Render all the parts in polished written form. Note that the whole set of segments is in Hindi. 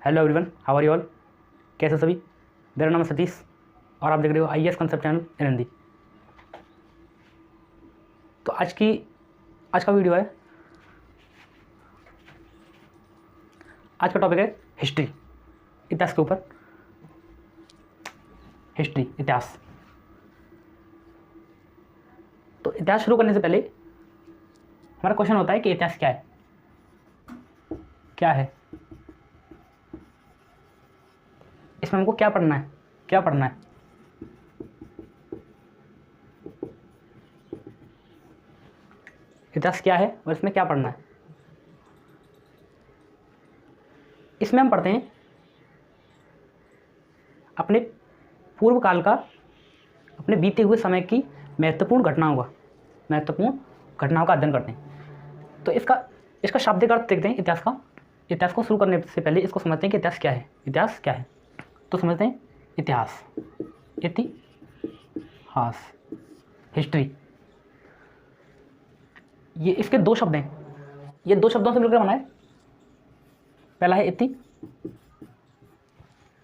Hello everyone, how are you all. कैसे हो सभी। मेरा नाम है सतीश और आप देख रहे हो IAS concept channel in Hindi. तो आज का वीडियो है, आज का टॉपिक है हिस्ट्री, इतिहास के ऊपर। हिस्ट्री, इतिहास। तो इतिहास शुरू करने से पहले हमारा क्वेश्चन होता है कि इतिहास क्या है, क्या है, इसमें हमको क्या पढ़ना है, क्या पढ़ना है। इतिहास क्या है और इसमें क्या पढ़ना है। इसमें हम पढ़ते हैं अपने पूर्व काल का, अपने बीते हुए समय की महत्वपूर्ण घटनाओं का अध्ययन करते हैं। तो इसका शाब्दिक अर्थ देखते हैं इतिहास का। इतिहास को शुरू करने से पहले इसको समझते हैं कि इतिहास क्या है। इतिहास क्या है तो समझते हैं। इतिहास, इतिहास, हिस्ट्री, ये इसके दो शब्द हैं। ये दो शब्दों से मिलकर बना है। पहला है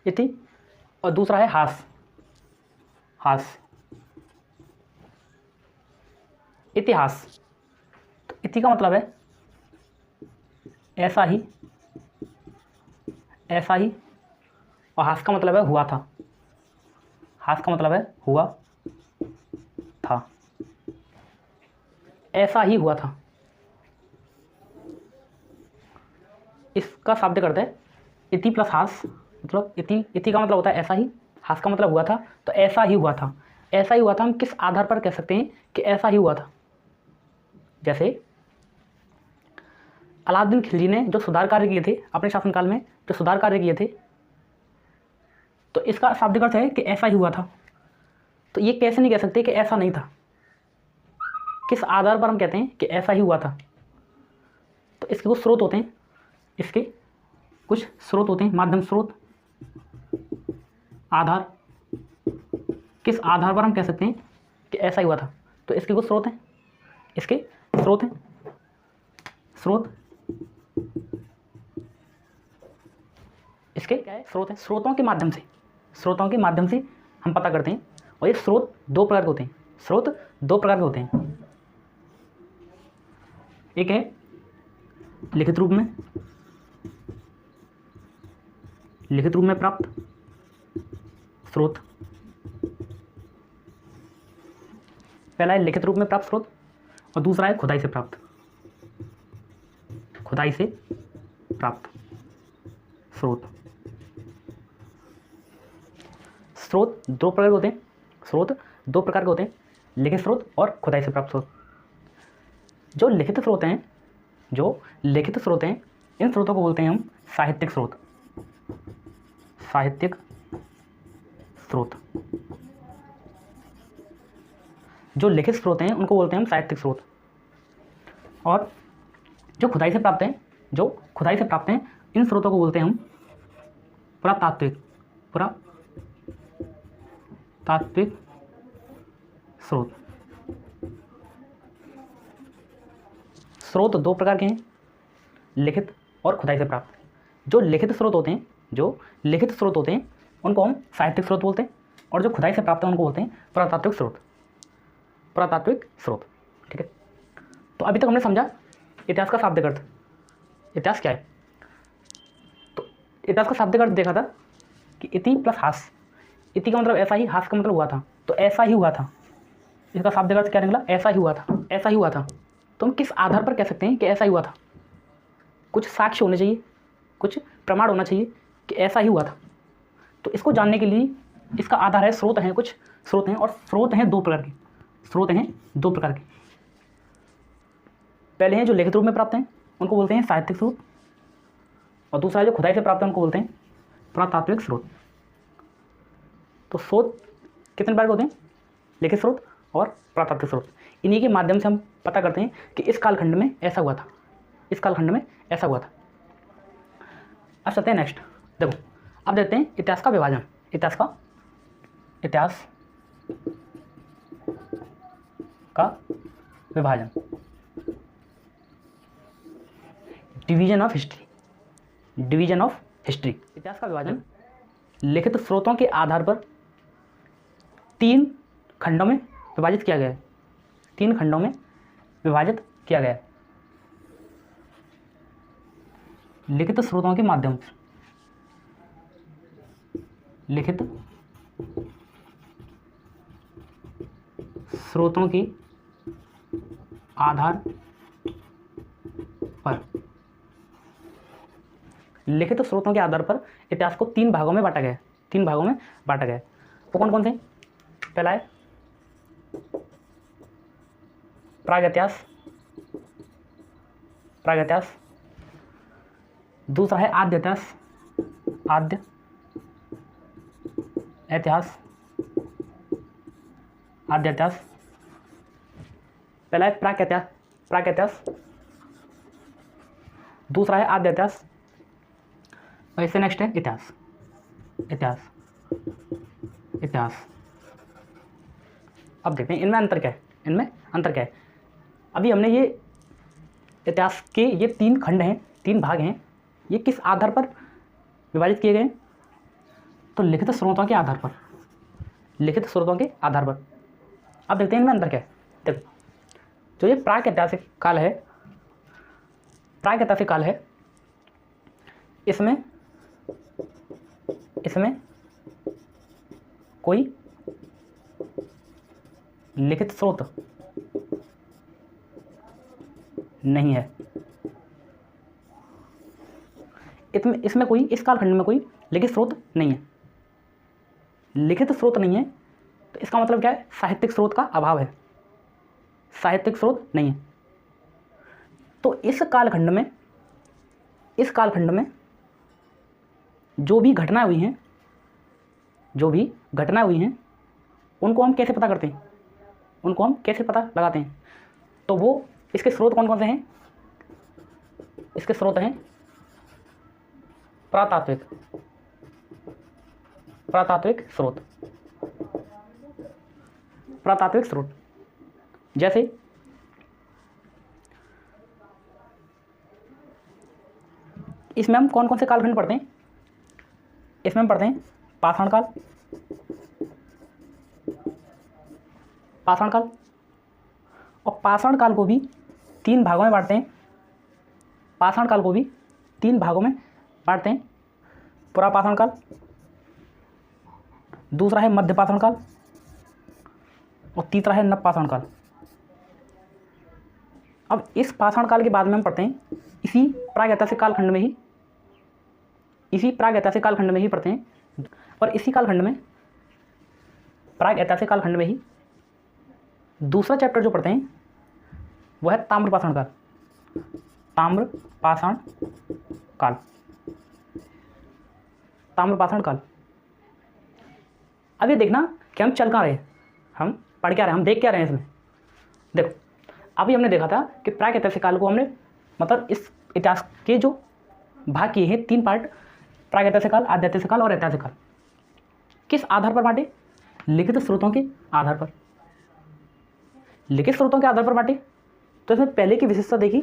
इति और दूसरा है हास। इतिहास, तो इति का मतलब है ऐसा ही, और हास का मतलब है हुआ था। हास का मतलब है हुआ था, ऐसा ही हुआ था। इसका शाब्दिक अर्थ है इति प्लस हास, मतलब इति का मतलब होता है ऐसा ही, हास का मतलब हुआ था। तो ऐसा ही हुआ था, ऐसा ही हुआ था हम किस आधार पर कह सकते हैं कि ऐसा ही हुआ था। जैसे अलाउद्दीन खिलजी ने जो सुधार कार्य किए थे अपने शासनकाल में, जो सुधार कार्य किए थे, तो इसका शाब्दिक अर्थ है कि ऐसा ही हुआ था। तो ये कैसे नहीं कह सकते कि ऐसा नहीं था। किस आधार पर हम कहते हैं कि ऐसा ही हुआ था। तो इसके कुछ स्रोत होते हैं, माध्यम स्रोत, आधार। किस आधार पर हम कह सकते हैं कि ऐसा ही हुआ था। तो इसके कुछ स्रोत हैं, इसके क्या है, स्रोत हैं। स्रोतों के माध्यम से हम पता करते हैं। और ये स्रोत दो प्रकार के होते हैं। एक है लिखित रूप में प्राप्त स्रोत। पहला है लिखित रूप में प्राप्त स्रोत और दूसरा है खुदाई से प्राप्त स्रोत। स्रोत दो प्रकार के होते हैं, लिखित स्रोत और खुदाई से प्राप्त स्रोत। जो लिखित स्रोत हैं, इन स्रोतों को बोलते हैं हम साहित्यिक स्रोत। जो लिखित स्रोत हैं उनको बोलते हैं हम साहित्यिक स्रोत। और जो खुदाई से प्राप्त हैं, इन स्रोतों को बोलते हैं हम पुरातात्विक स्रोत। स्रोत दो प्रकार के हैं, लिखित और खुदाई से प्राप्त। जो लिखित स्रोत होते हैं उनको हम साहित्यिक स्रोत बोलते हैं, और जो खुदाई से प्राप्त है उनको बोलते हैं पुरातात्विक स्रोत। ठीक है। तो अभी तक हमने समझा इतिहास का शाब्दिक अर्थ, इतिहास क्या है। तो इतिहास का शाब्दिक अर्थ देखा था कि इति प्लस हास। इति का मतलब ऐसा ही, हास का मतलब हुआ था। तो ऐसा ही हुआ था, इसका शाब्दिक अर्थ क्या निकला, ऐसा ही हुआ था। तो हम किस आधार पर कह सकते हैं कि ऐसा ही हुआ था। कुछ साक्ष्य होने चाहिए, कुछ प्रमाण होना चाहिए कि ऐसा ही हुआ था। तो इसको जानने के लिए इसका आधार है, स्रोत हैं, कुछ स्रोत हैं। और स्रोत हैं दो प्रकार के। पहले हैं जो लिखित रूप में प्राप्त हैं, उनको बोलते हैं साहित्यिक स्रोत, और दूसरा जो खुदाई से प्राप्त है उनको बोलते हैं पुरातात्विक स्रोत। तो स्रोत कितने प्रकार के होते हैं, लिखित स्रोत और पुरातात्विक स्रोत। इन्हीं के माध्यम से हम पता करते हैं कि इस कालखंड में ऐसा हुआ था, अब चलते हैं नेक्स्ट। देखो, अब देखते हैं इतिहास का विभाजन। इतिहास का विभाजन, डिवीजन ऑफ हिस्ट्री। हिस्ट्री। इतिहास का विभाजन लिखित स्रोतों के आधार पर 3 खंडों में विभाजित किया गया है। 3 खंडों में विभाजित किया गया है लिखित स्रोतों के माध्यम से। लिखित स्रोतों के आधार पर, लिखित स्रोतों के आधार पर इतिहास को 3 भागों में बांटा गया है। 3 भागों में बांटा गया है। वो कौन कौन से? पहला है प्रागैतिहास, प्रागैतिहास। दूसरा है आद्य इतिहास, आद्य इतिहास, आद्य इतिहास। पहला है प्रागैतिहास, प्रागैतिहास। दूसरा है आद्य इतिहास और इससे नेक्स्ट है इतिहास, इतिहास, इतिहास। अब देखते हैं इनमें अंतर क्या है, इनमें अंतर क्या है। अभी हमने ये इतिहास के ये 3 खंड हैं, 3 भाग हैं, ये किस आधार पर विभाजित किए गए? तो लिखित स्रोतों के आधार पर, लिखित स्रोतों के आधार पर। अब देखते हैं इनमें अंतर क्या है। देखो, जो ये प्रागैतिहासिक काल है, प्रागैतिहासिक काल है, इसमें कोई लिखित स्रोत नहीं है। इसमें कोई, इस कालखंड में कोई लिखित स्रोत नहीं है। लिखित स्रोत नहीं है तो इसका मतलब क्या है? साहित्यिक स्रोत का अभाव है, साहित्यिक स्रोत नहीं है। तो इस कालखंड में जो भी घटनाएं हुई हैं, जो भी घटनाएं हुई हैं, उनको हम कैसे पता करते हैं? उनको हम कैसे पता लगाते हैं? तो वो इसके स्रोत कौन कौन से हैं? इसके स्रोत हैं पुरातात्विक, पुरातात्विक स्रोत, पुरातात्विक स्रोत। जैसे इसमें हम कौन कौन से कालखंड पढ़ते हैं? इसमें हम पढ़ते हैं पाषाण काल, पाषाण काल। और पाषाण काल को भी 3 भागों में बांटते हैं। पाषाण काल को भी 3 भागों में बांटते हैं। पुरापाषाण काल, दूसरा है मध्य पाषाण काल और तीसरा है नवपाषाण काल। अब इस पाषाण काल के बाद में हम पढ़ते हैं इसी प्रागैतिहासिक कालखंड में ही, इसी प्रागैतिहासिक कालखंड में ही पढ़ते हैं। और इसी कालखंड में, प्रागैतिहासिक कालखंड में ही दूसरा चैप्टर जो पढ़ते हैं वह है ताम्रपाषाण काल, ताम्रपाषाण काल, ताम्रपाषाण काल। अब ये देखना कि हम चल कहाँ रहे हैं, हम पढ़ क्या रहे हैं, हम देख क्या रहे हैं इसमें। देखो, अभी हमने देखा था कि प्रागैतिहासिक काल को हमने, मतलब इस इतिहास के जो भाग किए हैं 3 पार्ट, प्रागैतिहासिक काल, आद्यैतिहासिक काल और ऐतिहासिक काल, किस आधार पर बांटे? लिखित स्रोतों के आधार पर। लिखित स्रोतों के आधार पर बांटे तो इसमें पहले की विशेषता देखी,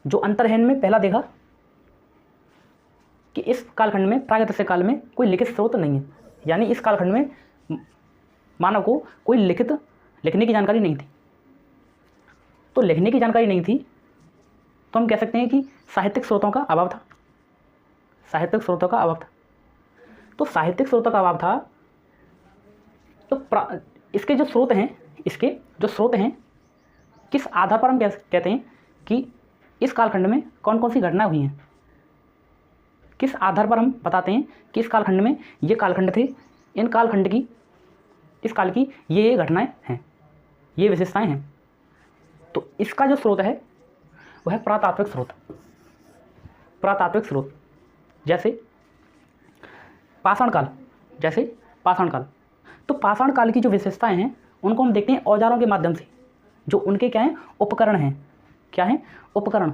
जो अंतर है इनमें। पहला देखा कि इस कालखंड में, प्रागैतिहासिक काल में कोई लिखित स्रोत नहीं है, यानी इस कालखंड में मानव को कोई लिखने की जानकारी नहीं थी। तो लिखने की जानकारी नहीं थी तो हम कह सकते हैं कि साहित्यिक स्रोतों का अभाव था, साहित्यिक स्रोतों का अभाव था। तो साहित्यिक स्रोतों का अभाव था तो इसके जो स्रोत हैं, इसके जो स्रोत हैं, किस आधार पर हम कहते हैं कि इस कालखंड में कौन कौन सी घटनाएं हुई हैं? किस आधार पर हम बताते हैं कि इस कालखंड में ये कालखंड थे, इन कालखंड की, इस काल की ये घटनाएं हैं, ये विशेषताएं हैं? तो इसका जो स्रोत है वह है पुरातात्विक स्रोत, पुरातात्विक स्रोत। जैसे पाषाण काल, जैसे पाषाण काल। तो पाषाण काल की जो विशेषताएं हैं उनको हम देखते हैं औजारों के माध्यम से, जो उनके क्या हैं? उपकरण हैं। क्या हैं? उपकरण,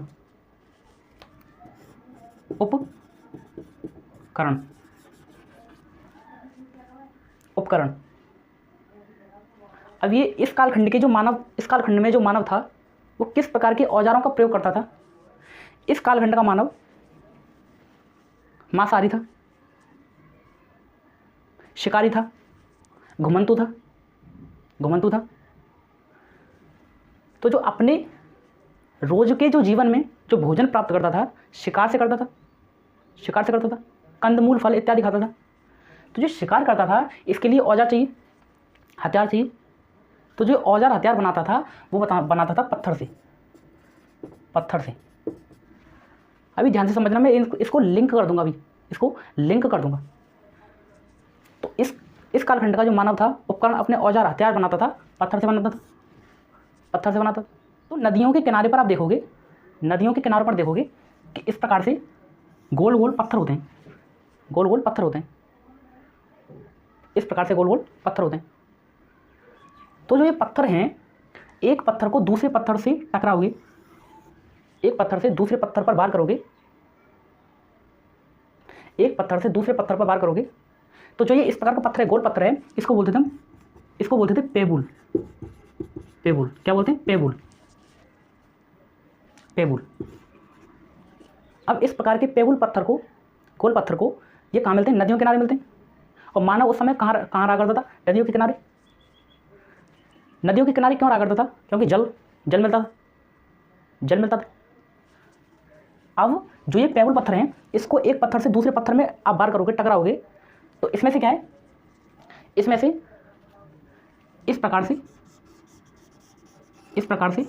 उपकरण, उपकरण। अब ये इस कालखंड के जो मानव, इस कालखंड में जो मानव था वो किस प्रकार के औजारों का प्रयोग करता था? इस कालखंड का मानव मांसाहारी था, शिकारी था, घुमंतू था, घुमंतू था। तो जो अपने रोज के जो जीवन में जो भोजन प्राप्त करता था, शिकार से करता था, शिकार से करता था, कंदमूल फल इत्यादि खाता था। तो जो शिकार करता था इसके लिए औजार चाहिए, हथियार चाहिए। तो जो औजार हथियार बनाता था वो बनाता था पत्थर से, पत्थर से। अभी ध्यान से समझना, मैं इसको लिंक कर दूंगा, अभी इसको लिंक कर दूंगा। तो इस कालखंड का जो मानव था उपकरण अपने औजार हथियार बनाता था, पत्थर से बनाता था, पत्थर से बनाता था। तो नदियों के किनारे पर आप देखोगे, नदियों के किनारों पर देखोगे कि इस प्रकार से गोल गोल पत्थर होते हैं, गोल गोल पत्थर होते हैं, इस प्रकार से गोल गोल पत्थर होते हैं। तो जो ये पत्थर हैं, एक पत्थर को दूसरे पत्थर से टकराओगे, एक पत्थर से दूसरे पत्थर पर वार करोगे, एक पत्थर से दूसरे पत्थर पर वार करोगे, तो जो ये इस प्रकार का पत्थर है, गोल पत्थर है, इसको बोलते थे हम, इसको बोलते थे पेबुल। पेबुल क्या बोलते हैं? पेबुल, पेबुल। अब इस प्रकार के पेबुल पत्थर को, गोल पत्थर को, ये कहाँ मिलते हैं? नदियों के किनारे मिलते हैं। और मानव उस समय कहाँ रहा करता था? नदियों के किनारे। नदियों के किनारे क्यों रहा करता था? क्योंकि जल मिलता था, जल मिलता था। अब जो ये पेबुल पत्थर हैं, इसको एक पत्थर से दूसरे पत्थर में आप वार करोगे, टकराओगे, तो इसमें से क्या है? इसमें से इस प्रकार से, इस प्रकार से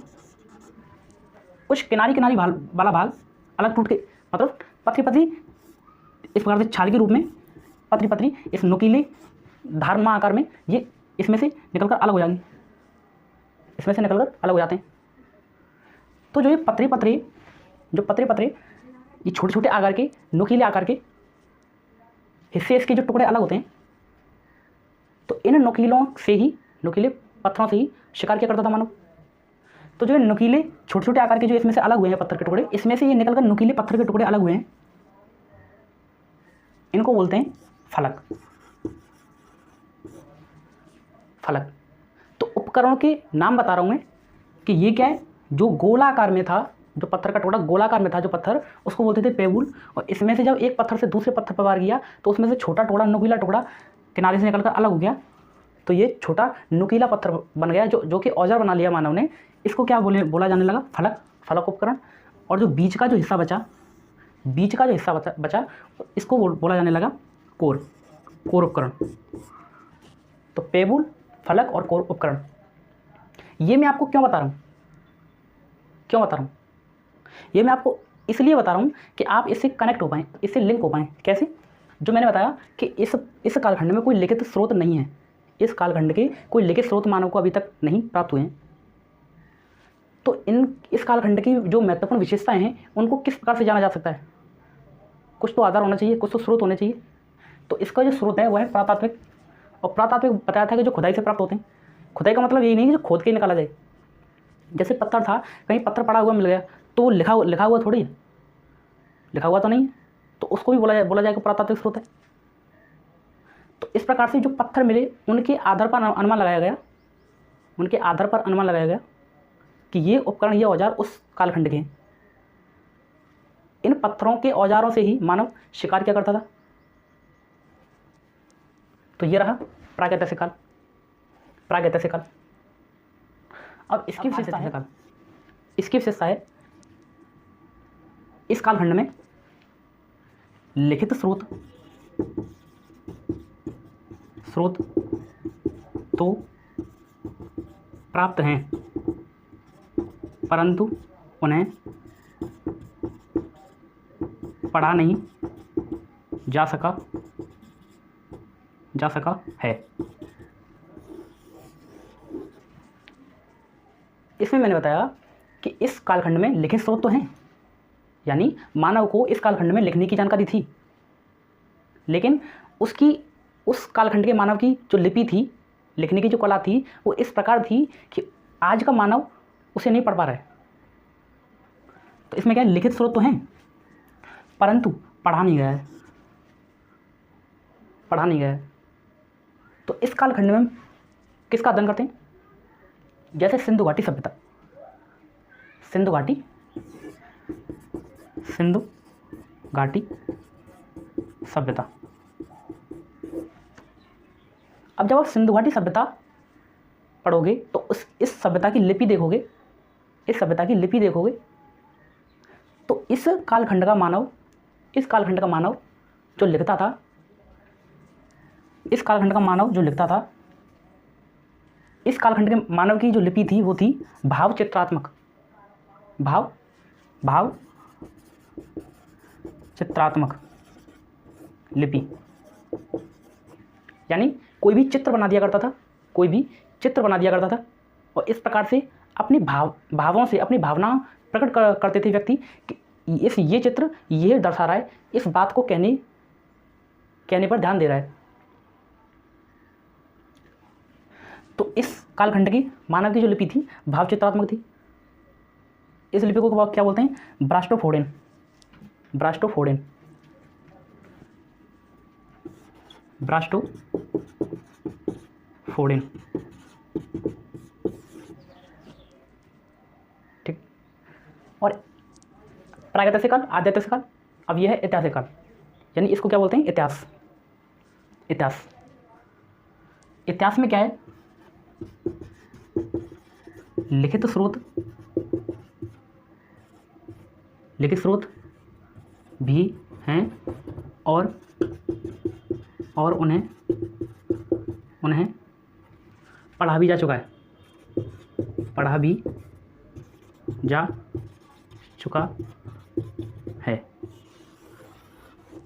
कुछ किनारी किनारी वाला भाग अलग टूट के, मतलब पतली पतली इस प्रकार से छाल के रूप में पतली पतली इस नुकीले धारमा आकार में ये इसमें से निकलकर अलग हो जाएंगे, इसमें से निकलकर अलग हो जाते हैं। तो जो ये पतरे पतरे, जो पतरे पतरे ये छोटे छोटे आकार के, नुकीले आकार के हिस्से, इसके जो टुकड़े अलग होते हैं, तो इन नुकीलों से ही, नुकीले पत्थरों से ही शिकार किया करता था मानव। तो जो नुकीले छोटे छोटे आकार के जो इसमें से अलग हुए हैं पत्थर के टुकड़े, इसमें से ये निकलकर नुकीले पत्थर के टुकड़े अलग हुए हैं, इनको बोलते हैं फलक, फलक। तो उपकरणों के नाम बता रहा हूं मैं कि ये क्या है, जो गोलाकार में था, जो पत्थर का टुकड़ा गोलाकार में था, जो पत्थर, उसको बोलते थे पेबुल। और इसमें से जब एक पत्थर से दूसरे पत्थर पर वार किया तो उसमें से छोटा टुकड़ा, नुकीला टुकड़ा किनारे से निकलकर अलग हो गया, तो ये छोटा नुकीला पत्थर बन गया, जो कि औजार बना लिया मानव ने। इसको क्या बोला जाने लगा? फलक, फलक उपकरण। और जो बीच का जो हिस्सा बचा, बीच का जो हिस्सा बचा इसको बोला जाने लगा कोर, कोर उपकरण। तो पेबुल, फलक और कोर उपकरण, ये मैं आपको क्यों बता रहा हूँ, क्यों बता रहा हूँ? ये मैं आपको इसलिए बता रहा हूँ कि आप इससे कनेक्ट हो पाएँ, इससे लिंक हो पाएँ। कैसे? जो मैंने बताया कि इस कालखंड में कोई लिखित स्रोत नहीं है, इस कालखंड के कोई लिखित स्रोत मानव को अभी तक नहीं प्राप्त हुए हैं। तो इस कालखंड की जो महत्वपूर्ण विशेषताएं हैं उनको किस प्रकार से जाना जा सकता है? कुछ तो आधार होना चाहिए, कुछ तो स्रोत होने चाहिए। तो इसका जो स्रोत है वह है पुरातात्विक। और पुरातात्विक बताया था कि जो खुदाई से प्राप्त होते हैं। खुदाई का मतलब यही नहीं कि जो खोद के निकाला जाए। जैसे पत्थर था, कहीं पत्थर पड़ा हुआ मिल गया तो वो लिखा हुआ थोड़ी है, लिखा हुआ तो नहीं है, तो उसको भी बोला जाएगा पुरातात्विक स्रोत है। तो इस प्रकार से जो पत्थर मिले उनके आधार पर अनुमान लगाया गया, उनके आधार पर अनुमान लगाया गया कि ये उपकरण, ये औजार उस कालखंड के हैं। इन पत्थरों के औजारों से ही मानव शिकार किया करता था। तो ये रहा प्रागैतिहासिक काल, प्रागैतिहासिक काल। अब इसकी विशेषता है, इसकी विशेषता है इस कालखंड में लिखित स्रोत तो प्राप्त हैं, परंतु उन्हें पढ़ा नहीं जा सका है। इसमें मैंने बताया कि इस कालखंड में लिखित स्रोत तो हैं, यानी मानव को इस कालखंड में लिखने की जानकारी थी, लेकिन उस कालखंड के मानव की जो लिपि थी, लिखने की जो कला थी, वो इस प्रकार थी कि आज का मानव उसे नहीं पढ़ पा रहा है। तो इसमें क्या है, लिखित स्रोत तो हैं परंतु पढ़ा नहीं गया है, पढ़ा नहीं गया है। तो इस कालखंड में किसका अध्ययन करते हैं? जैसे सिंधु घाटी सभ्यता, सिंधु घाटी सभ्यता। अब जब आप सिंधु घाटी सभ्यता पढ़ोगे तो इस सभ्यता की लिपि देखोगे, इस सभ्यता की लिपि देखोगे तो इस कालखंड का मानव जो लिखता था, इस कालखंड का मानव जो लिखता था, इस कालखंड के मानव की जो लिपि थी वो थी भाव चित्रात्मक, भाव चित्रात्मक लिपि। यानी कोई भी चित्र बना दिया करता था, और इस प्रकार से अपनी भावों से अपनी भावना प्रकट करते थे व्यक्ति कि ये चित्र ये दर्शा रहा है, इस बात को कहने पर ध्यान दे रहा है। तो इस कालखंड की मानव की जो लिपि थी भाव चित्रात्मक थी। इस लिपि को क्या बोलते हैं? ब्रास्टोफोडेन। ठीक। और प्रागैतिहासिक काल, आद्यैतिहासिक काल, अब यह है ऐतिहासिक काल। यानी इसको क्या बोलते हैं? इतिहास में क्या है? लिखित स्रोत भी हैं और उन्हें पढ़ा भी जा चुका है।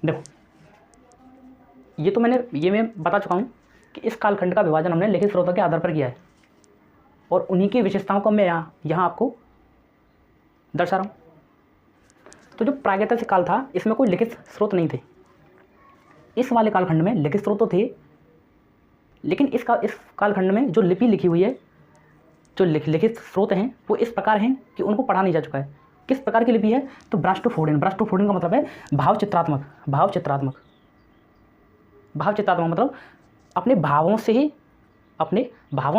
देखो ये मैं बता चुका हूँ कि इस कालखंड का विभाजन हमने लिखित स्रोतों के आधार पर किया है और उन्हीं की विशेषताओं को मैं यहाँ आपको दर्शा रहा हूँ। तो जो प्रागैतिहासिक काल था इसमें कोई लिखित स्रोत नहीं थे। इस वाले कालखंड में लिखित स्रोत तो थे, लेकिन इस कालखंड में जो लिपि लिखी हुई है, जो लिखित स्रोत हैं वो इस प्रकार हैं कि उनको पढ़ा नहीं जा चुका है। किस प्रकार की लिपि है? तो ब्रास्टोफोडेन का मतलब है भाव चित्रात्मक मतलब अपने भावों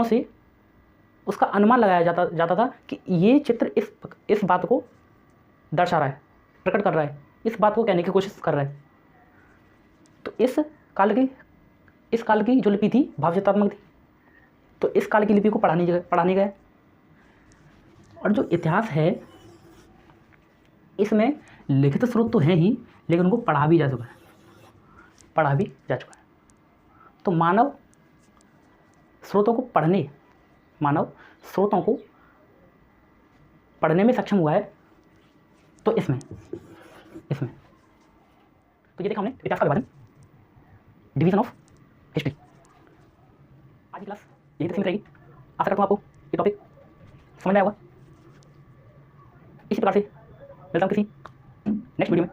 से उसका अनुमान लगाया जाता था कि ये चित्र इस बात को दर्शा रहा है, प्रकट कर रहा है, इस बात को कहने की कोशिश कर रहा है। तो इस काल की जो लिपि थी भाव चित्रात्मक थी। तो इस काल की लिपि को पढ़ा नहीं गया। और जो इतिहास है इसमें लिखित स्रोत तो हैं ही, लेकिन उनको पढ़ा भी जा चुका है। तो मानव स्रोतों को पढ़ने में सक्षम हुआ है तो इसमें तो ये देखा हमने इतिहास का विभाजन, डिवीजन ऑफ हिस्ट्री। आज की क्लास यही तक सीमित रहेगी। आशा करता हूँ आपको ये टॉपिक समझ में आया होगा। इसी प्रकार से मिलता हूँ किसी नेक्स्ट वीडियो में।